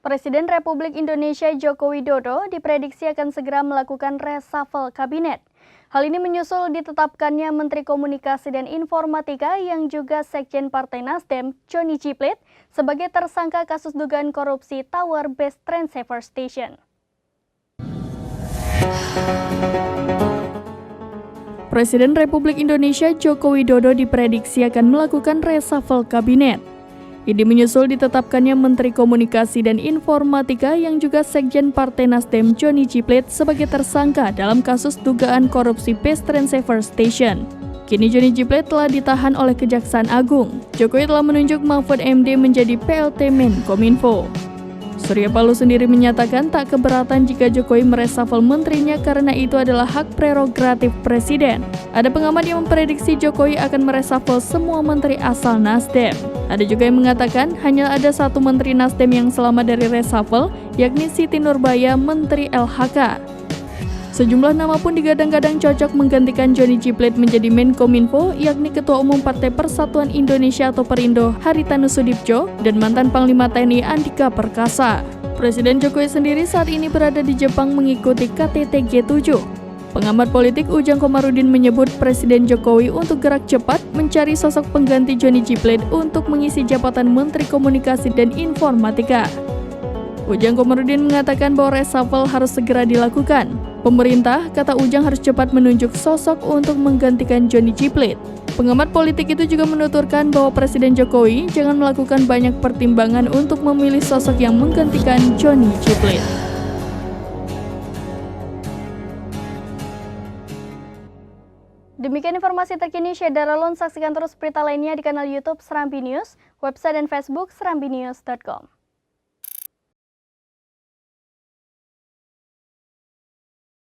Presiden Republik Indonesia Joko Widodo diprediksi akan segera melakukan reshuffle kabinet. Hal ini menyusul ditetapkannya Menteri Komunikasi dan Informatika yang juga Sekjen Partai Nasdem, Johnny G. Plate, sebagai tersangka kasus dugaan korupsi Tower Base Transceiver Station. Presiden Republik Indonesia Joko Widodo diprediksi akan melakukan reshuffle kabinet. Ini menyusul ditetapkannya Menteri Komunikasi dan Informatika yang juga Sekjen Partai Nasdem Johnny G. Plate sebagai tersangka dalam kasus dugaan korupsi Base Transceiver Station. Kini Johnny G. Plate telah ditahan oleh Kejaksaan Agung. Jokowi telah menunjuk Mahfud MD menjadi PLT Menkominfo. Surya Paloh sendiri menyatakan tak keberatan jika Jokowi mereshuffle menterinya karena itu adalah hak prerogatif Presiden. Ada pengamat yang memprediksi Jokowi akan mereshuffle semua menteri asal Nasdem. Ada juga yang mengatakan hanya ada satu menteri Nasdem yang selamat dari reshuffle, yakni Siti Nurbaya, Menteri LHK. Sejumlah nama pun digadang-gadang cocok menggantikan Johnny G. Plate menjadi Menkominfo, yakni Ketua Umum Partai Persatuan Indonesia atau Perindo Haritanu Sudibjo dan mantan Panglima TNI Andika Perkasa. Presiden Jokowi sendiri saat ini berada di Jepang mengikuti KTT G7. Pengamat politik Ujang Komarudin menyebut Presiden Jokowi untuk gerak cepat mencari sosok pengganti Johnny G. Plate untuk mengisi jabatan Menteri Komunikasi dan Informatika. Ujang Komarudin mengatakan bahwa reshuffle harus segera dilakukan. Pemerintah, kata Ujang, harus cepat menunjuk sosok untuk menggantikan Johnny G. Plate. Pengamat politik itu juga menuturkan bahwa Presiden Jokowi jangan melakukan banyak pertimbangan untuk memilih sosok yang menggantikan Johnny G. Plate. Demikian informasi terkini Syedara Lon. Saksikan terus berita lainnya di kanal YouTube Serambi News, website dan Facebook serambinews.com.